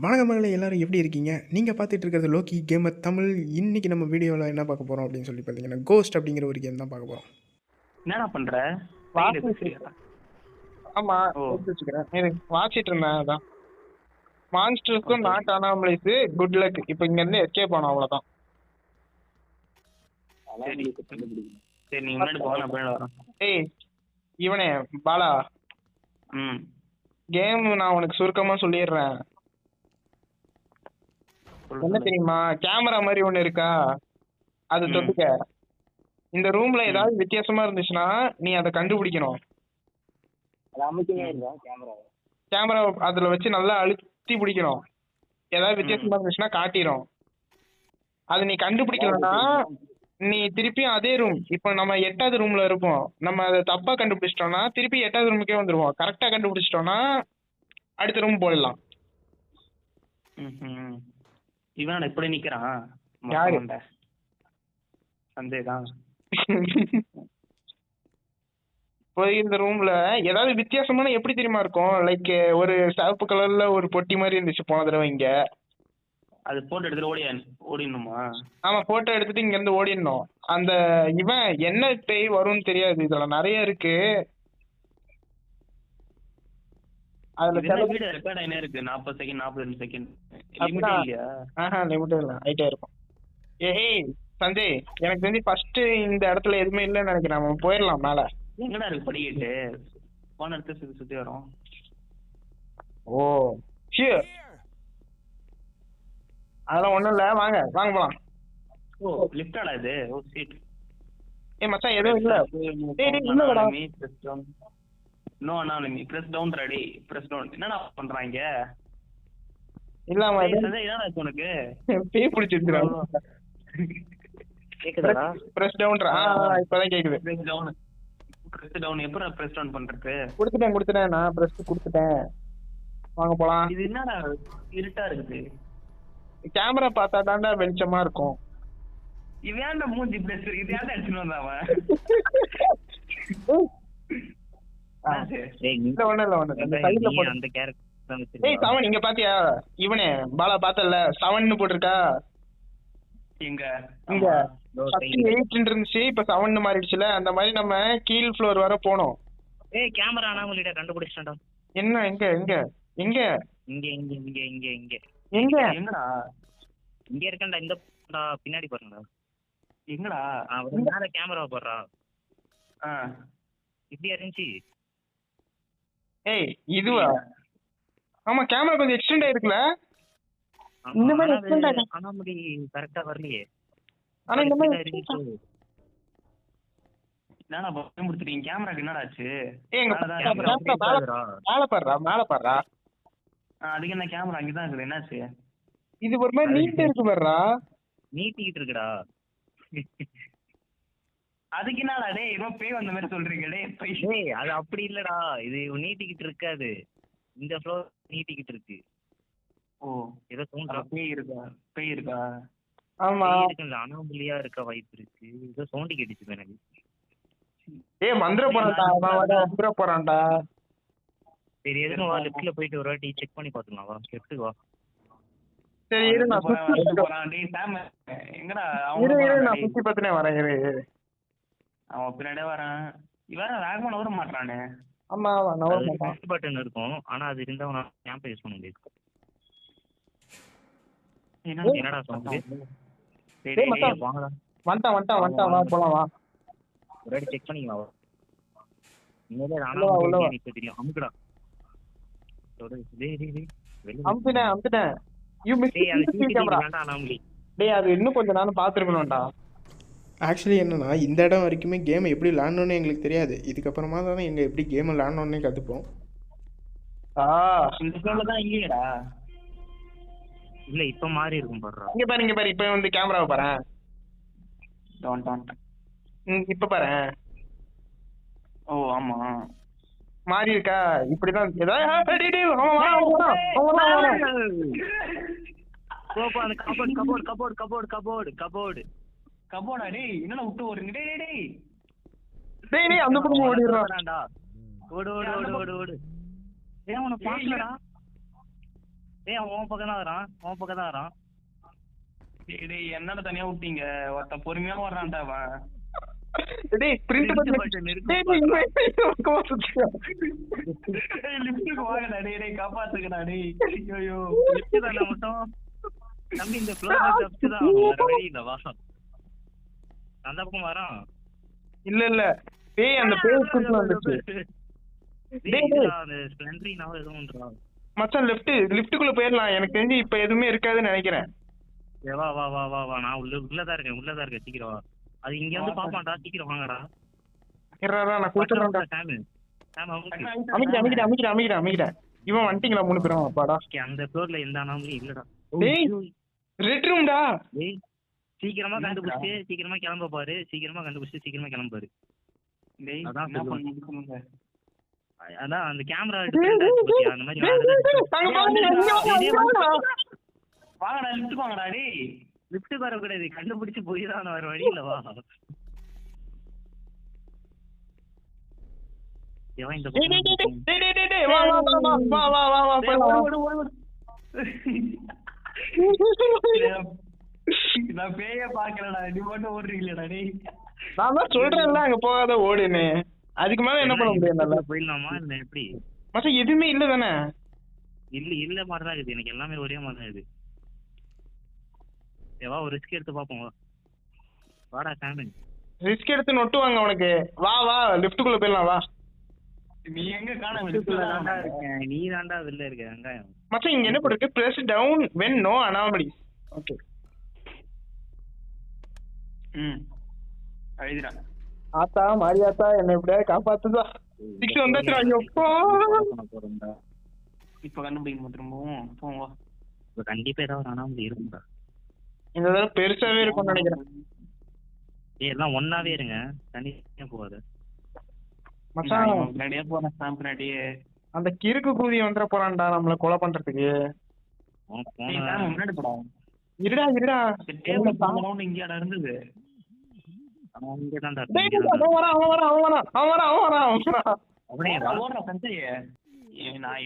வணக்கம் மகளே, எல்லாரும் எப்படி இருக்கீங்க? நீங்க பார்த்துட்டு இருக்கிறது லோக்கி கேமர் தமிழ். இன்னைக்கு நம்ம வீடியோவில் என்ன பார்க்க போறோம் அப்படின்னு சொல்லி பார்த்தீங்கன்னா, கோஸ்ட் அப்படிங்கிற ஒரு கேம் தான் பார்க்க போறோம். என்னடா பண்ற? ஆமா, ஓ. எடுத்து வச்சுக்கிறேன். வாசிட்டு இருந்தேன். அதான் மான்ஸ்டர்ஸ்க்கும் Okay. Not anomalies good luck. இப்போ இங்க இருந்து எஸ்கேப் ஆனோம், அவ்வளவுதான். சரி நீ முன்னாடி போக நான் பின்னாடி வரேன். ஏய் இவனே பாலா, ம் கேம் நான் உனக்கு சுருக்கமா சொல்லிடுறேன். என்ன தெரியுமா, கேமரா மாதிரி ஒண்ணு இருக்கா, அது தொட்டுக்க. இந்த ரூம்ல ஏதாவது வித்தியாசமா இருந்துச்சுன்னா நீ அதை கண்டுபிடிக்கணும். கேமரா அதுல வச்சு நல்லா அழுத்தி பிடிக்கணும். ஏதாவது வித்தியாசமா இருந்துச்சுன்னா காட்டிடும். அது நீ கண்டுபிடிக்கலன்னா நீ திருப்பியும் அதே ரூம், இப்போ நம்ம 8வது ரூம்ல இருப்போம். நம்ம அதை தப்பா கண்டுபிடிச்சிட்டோம்னா திருப்பி 8வது ரூமுக்கே வந்துருவோம். கரெக்டா கண்டுபிடிச்சிட்டோம்னா அடுத்த ரூம் போயிடலாம். இவன் இப்படி நிக்கிறான். யாரு? சஞ்சய் தான். இப்போ இந்த ரூம்ல ஏதாவது வித்தியாசமான எப்படி தெரியுமா இருக்கும், லைக் ஒரு சிவப்பு கலர்ல ஒரு பொட்டி மாதிரி இருந்துச்சு போன தடவை இங்க. அது போட்டோ எடுத்துட்டு ஓடிடணுமா? ஆமா, போட்டோ எடுத்துட்டு இங்க இருந்து ஓடிடணும். அந்த இவன் என்ன பேய் வரும்னு தெரியாது, இதுல நிறைய இருக்கு. அதுல வீடியோ ரெக்கார்ட் ஆயினே இருக்கு. 40 செகண்ட் 42 செகண்ட் லிமிட் இல்ல, ஹைட்டா இருக்கும். ஏய் சஞ்சய், எனக்கு தெரிஞ்சு ஃபர்ஸ்ட் இந்த இடத்துல எதுவுமே இல்லைன்னு நினைக்கிறேன். நம்ம போயிடலாம் மேல. எங்கடா இருக்கு படிக்கிட்டு? போன இடத்துல சுத்தி சுத்தி வரும். ஓ ஷியர், அதெல்லாம் ஒண்ணும் இல்ல. வாங்க வாங்க போலாம். ஓ லிஃப்டாடா இது? Oh shit. ஏய் மச்சான், எதுவும் இல்ல. டேய் டேய் இல்லடா. No anomaly press down ready press down. என்னடா பண்றாங்க? இல்லாம என்னடா உனக்கு பேய் பிடிச்சிருச்சுடா. கேக்குதாடா? பிரஸ் டவுன்டா. இப்பதான் கேக்குது. Press down press down. எப்பற பிரஸ் டவுன் பண்றது? கொடுத்துட்டேன் நான் பிரஸ் கொடுத்துட்டேன். வாங்க போலாம். இது என்னடா இருட்டா இருக்குது? கேமரா பார்த்தா தான்டா வெளிச்சமா இருக்கும். இவன்டா மூஞ்சி பிரஸ் இது யாரா எடுத்துட்டு வந்தாவன்? இல்ல ஒண்ணு அந்த சைடுல போடு. அந்த கேரக்டர் தான் வச்சிருக்கேன். ஏய் சவன் இங்க பாத்தியா? இவனே பாலா பார்த்தல, 7ன்னு போட்டுருக்கா. இங்க இங்க 8 இருந்துச்சு, இப்ப 7ன்னு மாறிடுச்சுல. அந்த மாதிரி நம்ம கீழ் ஃப்ளோர் வர போனோம். ஏய் கேமரா அனாமலிடா கண்டுபிடிச்சடா. என்ன? எங்க எங்க எங்க இங்க இங்க இங்க இங்க இங்க எங்க எங்கடா? இங்க இருக்கேன்டா. இந்த பின்னாடி பாருங்கடா. எங்கடா? அவன் மேல கேமரா போடுறா. இப்படி இருந்துச்சு. ஏய் இதுவா? ஆமா, கேமரா கொஞ்சம் எக்ஸ்டெண்ட் ஆயிருக்குல. இந்த மாதிரி எக்ஸ்டெண்ட் ஆயிடும். அனாமலி கரெக்ட்டா வரலையே. ஆனா இந்த மாதிரி இருந்துச்சு. என்னடா பயமுறுத்துறீங்க? கேமராக்கு என்னடா ஆச்சு? ஏய் எங்க மேல பாருடா. அதுக்கு என்ன கேமரா அங்க தான் இருக்குது. என்னாச்சு? இது ஒரு மாதிரி நீட் இருக்கு பாருடா. நீட்டிக்கிட்டு இருக்குடா. அதுக்கு என்னடா டேய் இவன் பேய் வந்த மாதிரி சொல்றீங்க டேய்? அது அப்படி இல்லடா, இது நீட்டிக்கிட்டு இருக்காது. இந்த ஃப்ளோர் நீட்டிக்கிட்டு இருக்கு. ஓ ஏதோ சவுண்ட். பேய் இருக்கா? ஆமா, அனாமலியா இருக்க வாய்ப்பு இருக்கு. ஏதோ சவுண்ட் கேட்டுச்சு எனக்கு. ஏய் மந்திர போறான்டா. சரி எதுக்கு வா, லெஃப்ட்ல போயிட்டு ஒரு வாட்டி செக் பண்ணி பாத்துக்கலாம். வா லெஃப்ட்டுக்கு வா. சரி இரு, நான் சுத்தி பத்தினே வரேன். இரு அவன் பின்னாடியே வரேன். இவன் வேகமா நவர மாட்டானே. ஆமா பட்டன் இருக்கும், ஆனா அது இருந்தா நான் கேம்ப் யூஸ் பண்ண முடியாது. என்னடா சவுண்ட்? வந்துட்டான் வா போலாம் வா. ஒரு வாட்டி செக் பண்ணிக்கலாம் வா. இனிமேல் இப்ப தெரியும். அமுக்குடா. அமுத்துட்டேன். டேய் அது இன்னும் கொஞ்ச நேரம் பாத்துருக்கணும்டா. ஆக்சுவலி என்னன்னா, இந்த இடம் வரைக்குமே கேமை எப்படி விளாடணுன்னு எங்களுக்கு தெரியாது. இதுக்கப்புறமா தான் எங்கள் எப்படி கேமை விளாடணுன்னே கற்றுப்போம். இல்லையடா இல்ல இப்ப மாறி இருக்கும் பாருடா. இங்க பாரு இப்ப வந்து கேமராவை பாரு. இப்ப பாரு. ஓ ஆமா மாறி இருக்கா? இப்படிதான் கபோர்டா டேய். என்னடா விட்டு ஓடுங்க டேய். டேய் அந்த பக்கம் ஓடிடுறான்டா. ஓடு ஓடு ஓடு ஓடு ஓடு. ஏன் உன பாக்கலடா? டேய் அவன் உன் பக்கம் தான் வரான் டேய் என்னடா தனியா விட்டீங்க? ஒருத்த பொறுமையா வர்றான்டா அவன். டேய் பிரிண்ட் பண்ணி லிஃப்ட்டுக்கு வாங்கடா டேய் காப்பாத்துக்கடா டேய். ஐயோ லிஃப்ட் தான மட்டும் தம்பி இந்த ஃப்ளோர்ல தப்பிச்சு தான் வர வழி இல்ல வா. அந்த பக்கம் வரான். இல்ல டேய் அந்த பேய் குறுக்குல வந்துச்சு. டேய் அந்த ஸ்ப்ளெண்டரி நான் எதுவும்ன்றா. மச்சான் லிஃப்ட்டுக்குள்ள போயிடலாம். எனக்கு தெரிஞ்சு இப்ப எதுவுமே இருக்காதுன்னு நினைக்கிறேன். வா வா வா வா வா நான் உள்ளதா இருக்கேன் சீக்கிரம் வா. அது இங்க வந்து பாப்பான்டா சீக்கிரம் வாங்கடா. இருடா நான் கூச்சறேன்டா. சாம் அமைக்கிடா. இவன் வந்துட்டீங்களா 3 பேரும்? அப்பாடா. அந்த ஃப்ளோர்ல எந்த அனாமலியும் இல்லடா. டேய் ரெட் ரூம்டா. டேய் சீக்கிரமா கண்டுபிடிச்சு சீக்கிரமா கிளம்ப பாரு. சீக்கிரமா கிளம்பாரு. டேய் அதான் என்ன பண்ணிட்டு அதான் அந்த கேமரா எடுத்து அந்த மாதிரி வாங்கடா லிஃப்ட்டுக்கு வாங்கடா டேய். லிஃப்ட் வரக்கூடாது கண்டுபிடிச்சு போய் தான் வர வழி இல்ல வா. எவன் இந்த டேய் வா போலாம். நான் பேய பாக்கலடா நீ மட்டும் ஓடுறீங்களடா டேய். நான் தான் சொல்றேன்ல அங்க போகாத ஓடுன்னு. அதுக்கு மேல என்ன பண்ண முடியும்? நல்லா போயிடலாமா இல்ல எப்படி? மச்சான் எதுவுமே இல்ல தானே? இல்ல மாதிரிதான் இருக்குது. எனக்கு எல்லாமே ஒரே மாதிரி தான் இது. வா ஒரு ரிஸ்க் எடுத்து பாப்போம் வா. வாடா சாமன். ரிஸ்க் எடுத்து நொட்டு வாங்க உனக்கு. வா லிஃப்ட்டுக்குள்ள போயிடலாம் வா. நீ எங்க காணோம்? இருக்கேன் நீ தாண்டா வெளில இருக்க வெங்காயம். மச்சான் இங்க என்ன போட்டுருக்கு? Press down when no anomaly. Okay அழுதுடா. ஆத்தா மாரியாத்தா என்ன எப்படியா காப்பாத்துதா. 6 வந்துச்சுடா. ஐயோப்பா இப்ப கண்டுபிடிக்க திரும்பவும் போங்க. கண்டிப்பா ஏதாவது அனாமலி இருக்கும்டா. இந்த தடவை பெருசாவே இருக்கும்னு நினைக்கிறேன். எல்லாம் ஒன்னாவே இருங்க தனியா போகாது. மச்சான் முன்னாடியே போறேன் ஸ்டாம்ப் முன்னாடியே. அந்த கிறுக்கு கூதி வந்துட போறான்டா நம்மள கொலை பண்றதுக்கு. முன்னாடி போடா. இருடா இங்கடா இருந்தது. நான்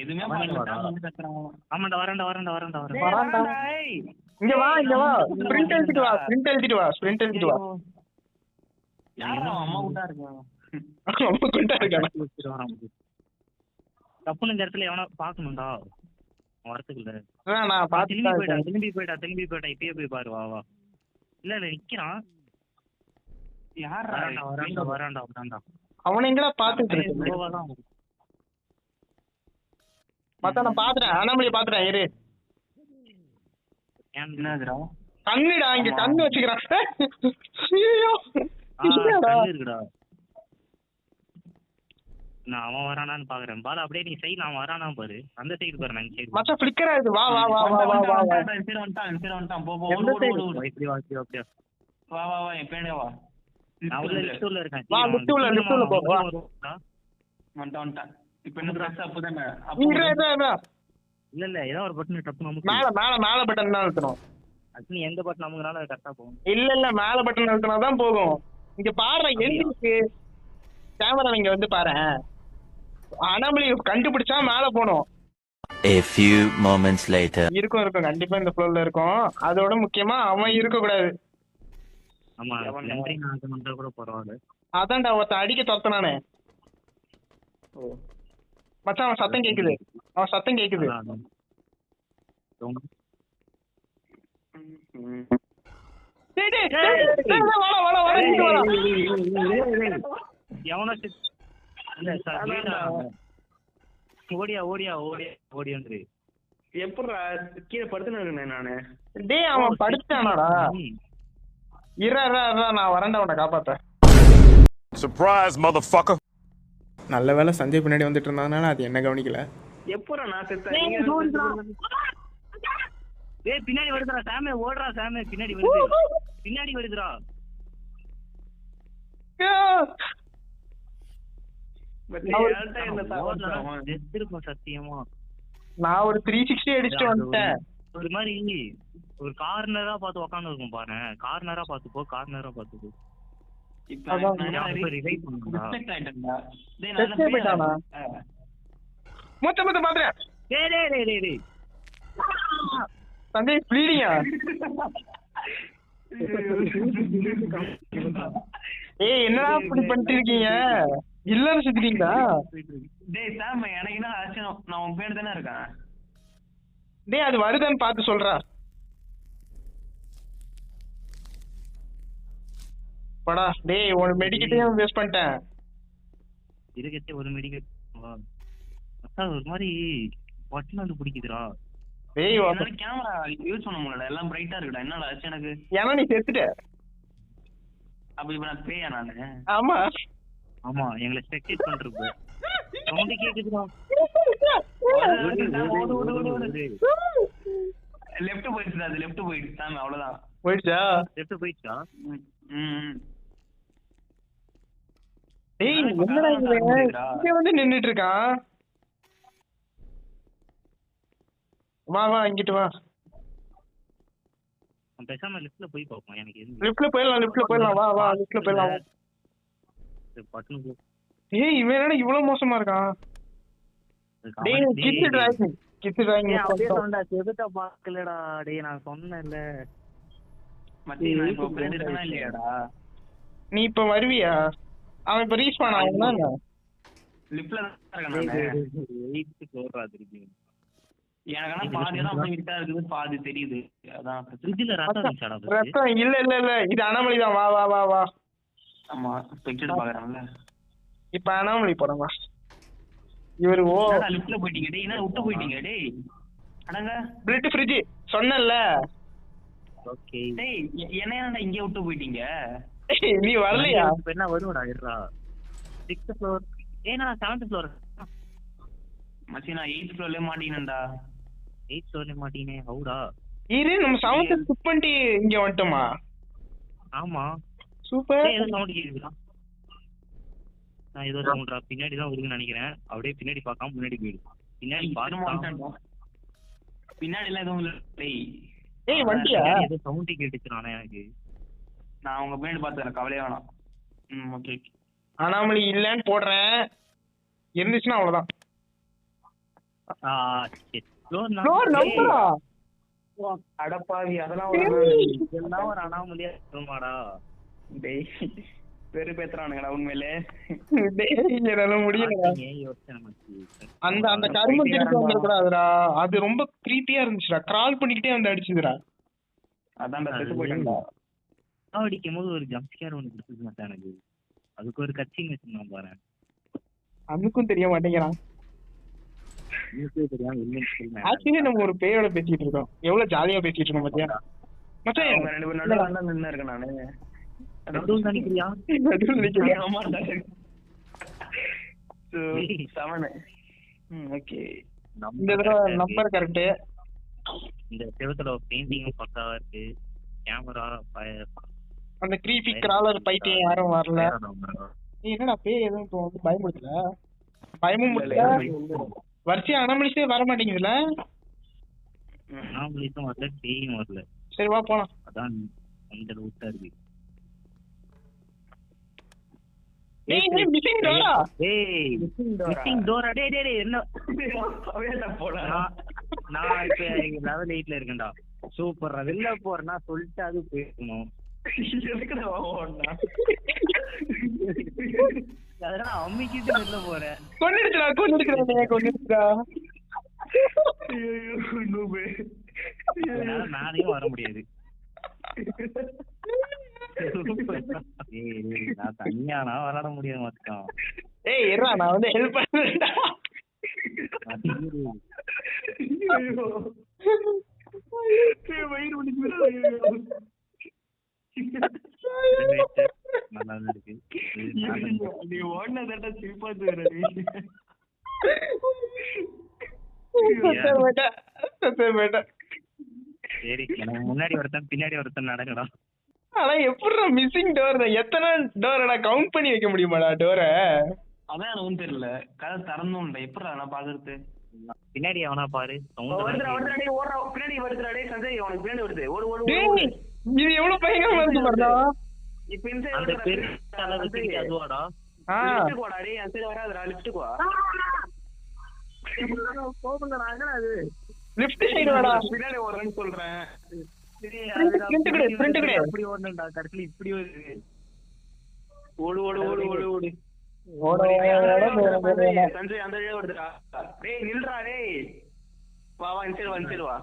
எதுவுமே இங்க வா ஸ்பிரிண்ட் எழுதிட்டு வா. யாரா அம்மா கூட்டா இருக்கா? தப்புன்னு இந்த இடத்துல எவனா பாக்கணும்டா வரத்துக்குள்ள. நான் திரும்பி போயிட்டா இப்பயே போய் பாரு வா வா. இல்ல நிக்கிறான். யாரா வரான்டா அவனை எங்கடா பாத்துட்டு இருக்க? மத்த நான் பாத்துட்டேன். அனாமலியை பாத்துட்டேன். இரு என்னதுடா கண்ணுடா. இங்க கண்ணு வச்சுக்கிறான். இருக்குடா. நான் அவன் வரானான்னு பாக்குறேன். பாலா அப்படியே நீ சைடு அவன் வரானா பாரு. அந்த சைடு பாரு. நான் சைடு மச்சான் ஃபிளிக்கர் ஆகுது. வா வந்துட்டான் போ இப்படி வா அப்படியே வா என் பேனே வா. நான் உள்ள லிஃப்ட்ல இருக்கேன். வா லிஃப்ட்ல போ. வா வந்துட்டான். இப்போ என்ன பிரஸ் அப்பதானே? இல்ல ஏதோ ஒரு பட்டன் டப்பு நமக்கு மேல பட்டன் தான் அழுத்தணும். அது எந்த பட்டன் நமக்குனால கரெக்டா போகும். இல்ல மேல பட்டன் அழுத்தினா தான் போகும். இங்க பாரு எந்திருக்கு கேமரா. இங்க வந்து பாரு. அனாமலி கண்டுபிடிச்சா மேல போணும். A few moments later. இருக்கும் கண்டிப்பா இந்த ஃப்ளோர்ல இருக்கும். அதோட முக்கியமா அவன் இருக்க கூடாது. ஆமா நன்றி நான் மண்ட கூட பரவாயில்லை. அதான்டா ஒருத்த அடிக்க துரத்துனானே. மச்சான் அவன் சத்தம் கேக்குது. எவனோ ஓடியான்று எப்படா கீழே படுத்துன்னு நானு. டேய் அவன் படுத்தானாடா. இறா நான் வரேன்டா உன்னை காப்பாத்த. Surprise, motherfucker. நல்ல வேளை சஞ்சய் பின்னாடி வந்துட்டு இருந்ததுனால அது என்ன கவனிக்கல. எப்படா நான் செத்தேன்? டேய் பின்னாடி வருதுடா சாமே. ஓடுறா சாமே. பின்னாடி வருதுடா. சத்தியமா நான் ஒரு 360 அடிச்சுட்டு வந்துட்டேன். ஒரு மாதிரி ஒரு கார்னரா பார்த்து உக்காந்து இருக்கும் பாரு. கார்னரா பாத்துக்கோ. மொத்த பாத்துறேன். சஞ்சய் ப்ளீடிங்கா? ஏய் என்னடா இப்படி பண்ணிட்டு இருக்கீங்க? இல்லன்னு சுத்திட்டீங்களா? டேய் சாம் எனக்கு என்ன ஆச்சு? நான் உன் பேர் தானே இருக்கேன். டேய் அது வருதான்னு பார்த்து சொல்றா. படா டேய் ஒரு மெடிக்கெட்டையும் வேஸ்ட் பண்ணிட்டேன். இருக்கே ஒரு மெடிக்கல் ஒரு மாதிரி பட்டன் வந்து பிடிக்குதுடா. டேய் என்னால கேமரா யூஸ் பண்ண முடியல, எல்லாம் பிரைட்டா இருக்குடா. என்னடா ஆச்சு எனக்கு? ஏன்னா நீ செத்துட்ட. அப்ப இப்ப நான் பேயா நானு? ஆமா ஆமா எங்களை ஸ்பெக்டேட் பண்றப்ப சவுண்ட் கேக்குதுடா. லெஃப்ட் போயிடுச்சு, அது லெஃப்ட் போயிடுச்சு சாமி, அவ்வளவுதான். போயிடுச்சா? லெஃப்ட் போயிடுச்சா? டேய் என்னடா இங்க வந்து நின்னுட்டு இருக்கான். வா வா இங்கிட்டு வா. பேசாம லெஃப்ட்ல போய் பார்ப்போம். எனக்கு லிஃப்ட்ல போயிடலாம் வா வா லிஃப்ட்ல போயிடலாம். பட்டன் ஏய் இவன் என்னடா இவ்வளவு மோசமா இருக்கான்? டேய் கிட்ஸ் டிராயிங் அப்படியே சொன்னா செவுட்ட பார்க்கலடா. டேய் நான் சொன்னேன்ல மச்சி நான் இப்ப பேர் இருக்கனா இல்லையாடா? நீ இப்ப வருவியா? அவன் இப்ப ரீச் பண்ண ஆகுனா லிஃப்ட்ல தான் இருக்கேன் நானு. 8th ஃப்ளோரா இருக்கு. எனக்கு ஆனா பாதி தான் அப்படியே விட்டா இருக்குது, பாதி தெரியுது. அதான் ஃப்ரிட்ஜ்ல ரத்தம் இருந்துச்சாடா? ரத்தம் இல்ல இல்ல இல்ல இது அனாமலி தான். வா வா வா வா. ஆமா பிக்சர் பாக்குறான்ல. இப்ப அனாமலி போறோம் வா. இவரு ஓ லிஃப்ட்ல போயிட்டீங்க. டேய் என்ன விட்டு போயிட்டீங்க? டேய் அடங்க பிளட் ஃப்ரிட்ஜ் சொன்னேன்ல. ஓகே டேய் என்னடா இங்க விட்டு போயிட்டீங்க? நீ வரலையா? இப்ப என்ன வரும்டா இருடா. 6th floor. ஏனா 7th ஃப்ளோர். மச்சி நான் 8th ஃப்ளோர்ல மாட்டினேன்டா. 8th ஃப்ளோர்ல மாட்டினே. ஹவுடா? இரு நம்ம 7th ஸ்கிப் பண்ணிட்டு இங்க வந்துட்டோமா? ஆமா சூப்பர். ஏதோ சவுண்ட் கேக்குதுடா. நான் ஏதோ சவுண்ட்ரா பின்னாடி தான் வருதுன்னு நினைக்கிறேன். அப்படியே பின்னாடி பார்க்காம முன்னாடி போயிடு. பின்னாடி பாருங்க. பின்னாடி எல்லாம் எதுவும் இல்ல. டேய் ஏய் வண்டியா? ஏதோ சவுண்ட் கேட்டுச்சுறானே எனக்கு. நான் உங்க பின்னாடி பார்த்தேன், கவலையே வேணாம். ஓகே அனாமலி இல்லன்னு போடுறேன். இருந்துச்சுன்னா அவ்வளவுதான். ஃப்ளோர் நம்பரா? அடப்பாவி அதெல்லாம் இதெல்லாம் ஒரு அனாமலியா இருக்குமாடா? டேய் பெரு பேத்துறானுங்கடா உண்மையிலே. டேய் என்னால முடியல. அந்த அந்த கருமம் திருப்பி வந்திருக்குடா. அது ரொம்ப கிரீப்பியா இருந்துச்சுடா. கிரால் பண்ணிக்கிட்டே வந்து அடிச்சுதுடா. அதான்டா செத்து போயிட்டேன்டா. அடிக்கும் போது ஒரு ஜம்ப் ஸ்கேர் ஒன்று கொடுத்துக்க மாட்டேன் எனக்கு. அதுக்கு ஒரு கட்சிங் வச்சிருந்தான் பாரு. அதுக்கும் தெரிய மாட்டேங்கிறான். ஆக்சுவலி நம்ம ஒரு பேயோட பேசிட்டு இருக்கோம். எவ்வளவு ஜாலியா பேசிட்டு இருக்கோம் பாத்தியா? மச்சான் அவங்க ரெண்டு பேரும் நடுவுல நின்னு இருக்கேன் நானு. நடுவுல நினைக்கிறியா? நடுவுல நிக்கிறேன். ஆமாடா. ஓகே இந்த தடவை நம்பர் கரெக்ட். இந்த செவத்துல பெயிண்டிங் பக்காவா இருக்கு. கேமரா அந்த கிரீபி கிராலர் பைட்டே யாரும் வரல. என்னடா பேய் எதுவும் இப்போ வந்து பயமுடுத்தல? பயமும் முடியல. வரிசையா அனாமலிஸே வர மாட்டேங்குதுல. அனாமலிஸும் வரல, பேயும் வரல. சரி வா போலாம். அதான் அந்த ரூட்டா இருக்கு. ஏய் மிஸ்ஸிங் டோரா. ஏய் மிஸ்ஸிங் டோரா. டேய் டேய் என்ன அவேடா போடா. நான் இப்ப லெவல் 8ல இருக்கேன்டா. சூப்பர்ரா. வெளில போறேன்னா சொல்லிட்டு அது போயிடணும். அதெல்லாம் அம்மிக்கிட்டு வெளில போறேன். கொன்னிடுச்சுடா. நானே வர முடியாது. நான் தனியானா விளாட முடியாது மச்சான். ஏய் இருடா நான் வந்து ஹெல்ப் பண்றேன்டா. நல்லா இருக்கு. நீ ஓடுனதா சிரிப்பாது. சரி எனக்கு முன்னாடி ஒருத்தன் பின்னாடி ஒருத்தன் நடக்கடா. ஆனா எப்படிடா மிஸ்ஸிங் டோர்? எத்தனை டோரடா கவுண்ட் பண்ணி வைக்க முடியுமாடா டோரை? அதான் எனக்கு தெரியல. கதை திறந்தோம்டா. எப்படிடா நான் பாக்குறது? பின்னாடி அவனா பாரு. பின்னாடி வருதுடா. சஞ்சய் உனக்கு பின்னாடி வருது. இது எவ்வளவு பயங்கரமா இருக்கு பாருடா. இப்ப அந்த பெரிய அளவுக்கு அதுவாடா. லிஃப்ட்டுக்கு வாடா. டேய் அந்த சைடு வராதடா. லிஃப்ட்டுக்கு வா. போகுங்க. நான் என்னடா அது லெஃப்ட் சைடு வாடா. பின்னாடி ஓடுறேன்னு சொல்றேன். Sprint கிடையாது. அப்படி ஓடணும்டா, கடைசியில இப்படி வருது. ஓடு ஓடு ஓடு ஓடு ஓடு. சஞ்சய் அந்த வழியா வருதுடா. டேய் நில்றா டேய். வா வா இன்சைடு வா இன்சைடு வா.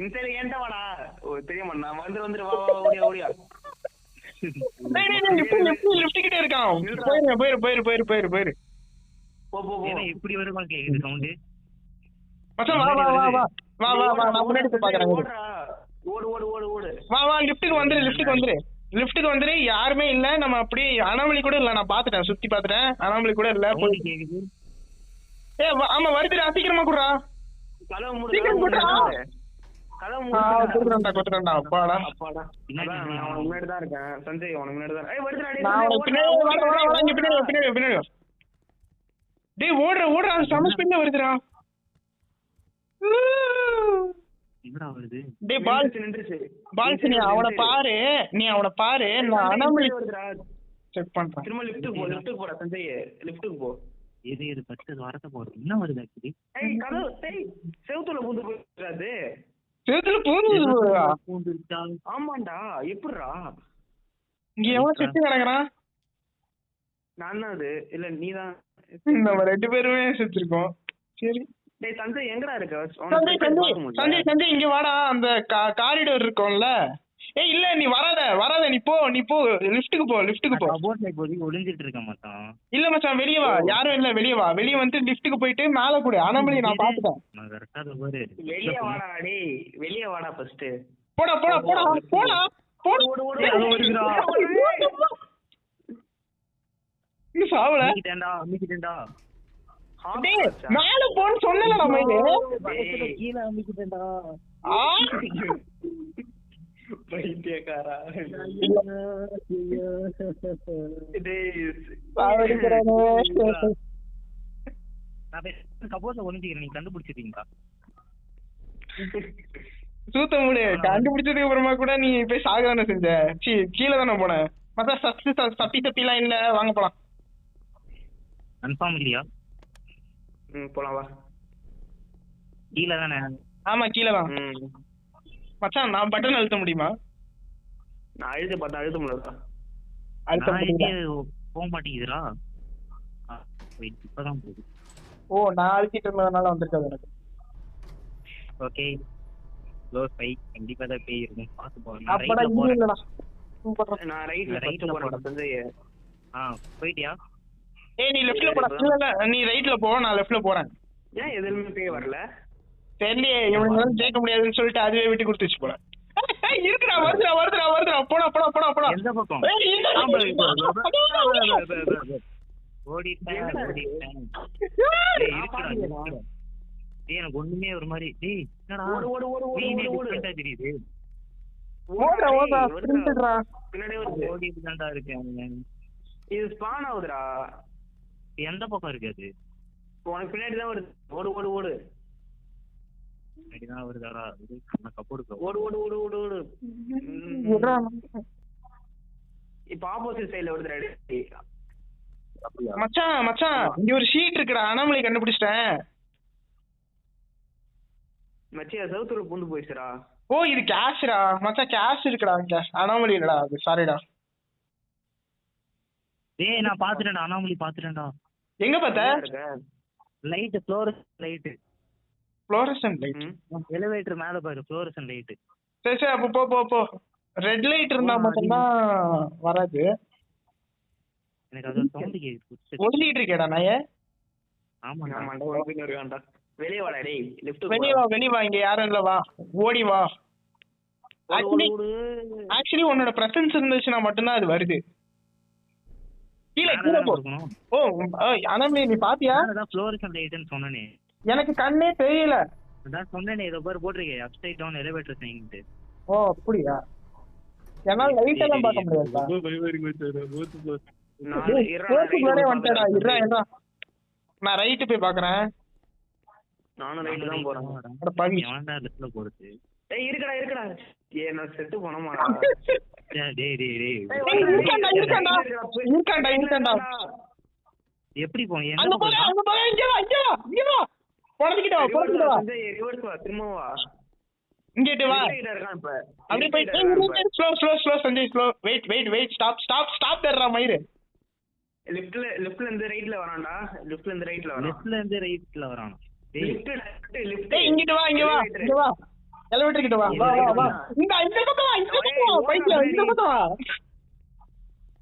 இன்சைடு ஏன்டா வாடா. ஓ தெரியுமா நான் வந்துரு வா வா ஓடியா ஓடியா. லெஃப்ட் கிட்ட இருக்கான். போயிரு. போ போ போ. ஏன்னா இப்படி வருமா கேக்குது சவுண்ட். மச்சான் வா வா வா வா வா வா வா நான் முன்னாடி போய் பாக்குறேன். ஓடுடா. ஓடு ஓடு ஓடு ஓடு. வா வா லிஃப்ட்டுக்கு வந்துரு. யாருமே இல்ல. நம்ம அப்படியே அனாமலி கூட இல்ல. நான் பாத்துட்டேன், சுத்தி பாத்துட்டேன். அனாமலி கூட இல்ல. சவுண்ட் கேக்குது. ஆமா வருதுடா. சீக்கிரமா குடுறா. கதவு மூடு. சீக்கிரம் குடுறா. கதவு மூடு. கொடுத்துறேன்டா. அப்பாடா. அப்பாடா. பின்னாடி அதான் நான் உனக்கு முன்னாடி தான் இருக்கேன். சஞ்சய் உனக்கு முன்னாடி தான். ஏய் வருதுடா டேய். நான் உனக்கு பின்னாடி வா இங்க பின்னாடி. டேய் ஓடுற அது சம ஸ்பீட்ல வருதுடா. என்னடா வருது? டேய் நின்றுச்சு. பால்ஸ் நீ அவனை பாரு. நான் அனாமலி வருதுடா. செக் பண்றேன். திரும்ப லிஃப்ட்டுக்கு போடா சஞ்சய். லிஃப்ட்டுக்கு போ. இது பட்டு வரத போறது. என்ன வருது ஆக்சுவலி? ஏய் கதவு டேய் செவுத்துல பூந்து போயிடாது. சேத்துல போகுதுடா. பூந்துச்சா? ஆமாண்டா எப்படிடா? இங்க எவன் செத்து கிடக்குறான்? நான் தான் அது. இல்ல நீதான். நம்ம 2 பேருமே செத்துருக்கோம். சரி டேய் சஞ்சய் எங்கடா இருக்க? சஞ்சய் இங்க வாடா. அந்த காரிடோர் இருக்கும்ல. ஏய் இல்ல நீ வராத நீ போ லிஃப்ட்டுக்கு போ. சப்போர்ட் இப்போதைக்கு ஒளிஞ்சிட்டு இருக்க மாட்டான். இல்ல மச்சான் வெளிய வா. யாரும் இல்ல வெளிய வா. வெளிய வந்து லிஃப்ட்டுக்கு போயிட்டு மேல கூட அனாமலி நான் பாத்துட்டேன். நான் கரெக்டா பாரு. வெளிய வாடா டேய். வெளிய வாடா ஃபர்ஸ்ட். போடா. ஓடு ஓடு. நீ சாவல. அமிக்கிட்டேன்டா. டேய் மேல போன்னு சொன்னல நம்ம இது. கீழ அமிக்கிட்டேன்டா. பைத்தியக்காரா. டேய் நான் கபோர்ட்ல ஒளிஞ்சிக்கிறேன். நீங்க கண்டுபிடிச்சிட்டீங்களா? சூத்த மூடு. கண்டுபிடிச்சதுக்கு அப்புறமா கூட நீ போய் சாகதானே செஞ்ச. கீழே தானே போன. மத்த சட்டிலாம் இல்ல. வாங்க போலாம். கன்ஃபார்ம் இல்லையா? போலாம் வா. கீழே தானே? ஆமா கீழே தான். மச்சான் நான் பட்டன் அழுத்த முடியுமா? நான் அழுத்த முடியல. அழுத்த முடியல. போக மாட்டேங்குதுடா. இப்பதான் போகுது. ஓ நான் அழுத்திட்டு இருந்ததுனால வந்திருக்காது எனக்கு. Okay close bye. கண்டிப்பா தான் பேய் இருக்கும். பாத்து போறேன். அப்படா இங்க இல்லடா. நான் ரைட்ல போறேன் சஞ்சய். போயிட்டியா? ஏய் நீ லெஃப்ட்ல போடா. இல்ல நீ ரைட்ல போ. நான் லெஃப்ட்ல போறேன். ஏன் எதுலயுமே பேய் வரல? தெரியலையே. இவனுங்க ஜெயிக்க முடியாதுன்னு சொல்லிட்டு அதுவே விட்டு கொடுத்துச்சு போல. இருக்குடா. வருதுடா. போடா. எந்த பக்கம்? ஓடிட்டேன். எனக்கு ஒண்ணுமே ஒரு மாதிரி. டேய் என்னடா ஓடு தெரியுது. பின்னாடி வருது. ஓடிட்டு தான்டா இருக்கேன். இது ஸ்பான் ஆகுதுடா. எந்த பக்கம் இருக்கு அது? உனக்கு பின்னாடி தான் வருது. ஓடு. பின்னாடிதான் வருதாடா. நான் கப்போர்டு ஓடு. இப்ப ஆப்போசிட் சைடுல வருதுடா. மச்சான் இங்க ஒரு ஷீட் இருக்குடா. அனாமலி கண்டுபிடிச்சிட்டேன். மச்சியா சவுத்துல பூந்து போயிடுச்சுடா. ஓ இது கேஷ்டா மச்சான். கேஷ் இருக்குடா. கேஷ் அனாமலி இல்லடா. அது சாரிடா. டேய் நான் பாத்துட்டேன்டா. அனாமலி பாத்துட்டேன்டா. எங்க பார்த்த? Light fluorescent light. எலிவேட்டர் மேல பாரு. Fluorescent light. சரி அப்போ போ. ரெட் லைட் இருந்தா மட்டும்தான் வராது. எனக்கு அது சவுண்ட் கேக்குது. ஒளிஞ்சிட்டு இருக்கேடா நாயே. ஆமாடா. வெளிய வாடா டேய். வெளிய வா. இங்க யாரும் இல்ல. வா ஓடி வா. ஆக்சுவலி உன்னோட பிரசன்ஸ் இருந்துச்சுன்னா மட்டும்தான் அது வருது. கீழே போ. ஓ அனாமலி நீ பாத்தியா? அதான் ஃப்ளோரசன்ட் லைட்னு சொன்னனே. எனக்கு கண்ணே தெரியல. அதான் சொன்னனே. இத பாரு போட்டுருக்கே. அப்சைட் டவுன் எலிவேட்டர் சைன்ட்டு. ஓ அப்படியா? என்னால லைட் எல்லாம் பார்க்க முடியாதா? நான் ரைட் போய் பாக்குறேன். நானும் ரைட் தான் போறேன். அட பாவி. எவன்டா லெஃப்ட்ல போறது? டேய் இருக்கடா. நான் செத்து போனமாடா. டேய் இருக்கான்டா. எப்படி போ? அங்க போ. இங்க வா. போனதுக்கிட்ட வா போனதுக்கிட்ட வா ரிவர்ஸ் வா திரும்ப வா இங்கிட்டு வா கிட்ட இருக்கான் இப்ப அப்படியே போய் slow Sanjay slow wait stop தர்றா மயிறு லெஃப்ட்ல இருந்து ரைட்ல வரான்டா லெஃப்ட்ல இருந்து ரைட்ல வரான் லெஃப்ட்ல இருந்து ரைட்ல வரான். லெஃப்ட் டேய் இங்கிட்டு வா எலிவேட்டர் கிட்ட வா இந்த பக்கம் வா பைத்தியம் இந்த பக்கம் வா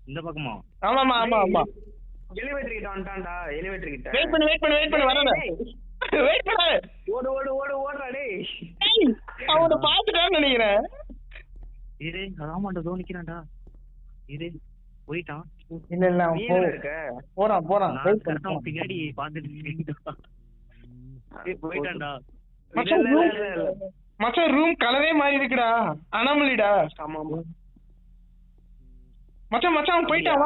இந்த பக்கமா? ஆமா எலிவேட்டர் கிட்ட வந்துட்டான்டா எலிவேட்டர் கிட்ட வெயிட் பண்ணு வரேன் வெயிட் பண்ணு ஓடுறா டேய் அவனை பாத்துட்டான்னு நினைக்கிறேன். இரு ராமாண்டா தோ நிக்கிறான்டா. இரு போயிட்டான். இல்ல நீ அவன் எங்க இருக்க போறான் நான் கரெக்டா அவன் பின்னாடி பாத்துட்டு இருக்கேன். போயிட்டான்டா. மச்சான் ரூம் கலரே மாறி இருக்குடா அனாமலிடா. ஆமா மச்சான் அவன் போயிட்டான்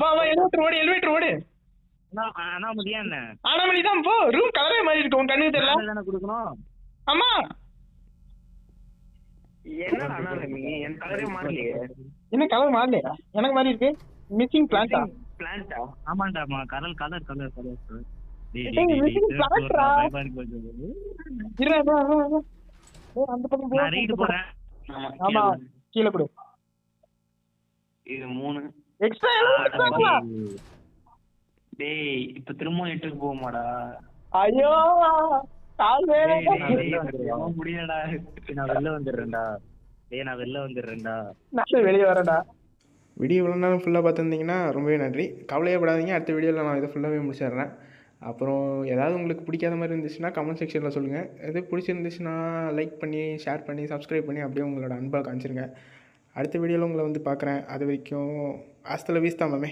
வா எலிவேட்டர் ஓடு ஆனா முடியா என்ன அனாமலி தான் போ. ரூம் கலரே மாறி இருக்கு உன் கண்ணுக்கு தெரியல. தானே கொடுக்கணும். ஆமா என்னடா நீ என் கலரே மாறலையே என்ன கலர் மாறலையா? எனக்கு மாறி இருக்கு. மிஸ்ஸிங் பிளான்டா ஆமாண்டாமா கலர் அந்த பக்கம் நான் ரைடு போறேன். ஆமா கீழே கொடு இது 3 எக்ஸ்ட்ரா டேய் இப்ப திரும்ப 8க்கு போகுமாடா ஐயோ கால் வேற முடியலடா. நான் வெளில வந்துடுறேன்டா. நான் வெளியே வரேன்டா. வீடியோ இவ்வளோ நேரம் ஃபுல்லாக பார்த்துருந்தீங்கன்னா ரொம்பவே நன்றி. கவலையப்படாதீங்க, அடுத்த வீடியோவில் நான் இதை ஃபுல்லாகவே முடிச்சிடுறேன். அப்புறம் ஏதாவது உங்களுக்கு பிடிக்காத மாதிரி இருந்துச்சுன்னா கமெண்ட் செக்ஷனில் சொல்லுங்கள். எது பிடிச்சிருந்துச்சுன்னா லைக் பண்ணி ஷேர் பண்ணி சப்ஸ்கிரைப் பண்ணி அப்படியே உங்களோட அன்பாக காமிச்சிருங்க. அடுத்த வீடியோவில் உங்களை வந்து பார்க்குறேன். அது வரைக்கும் ஹாஸ்டலில் வீஸ்தா மாமே.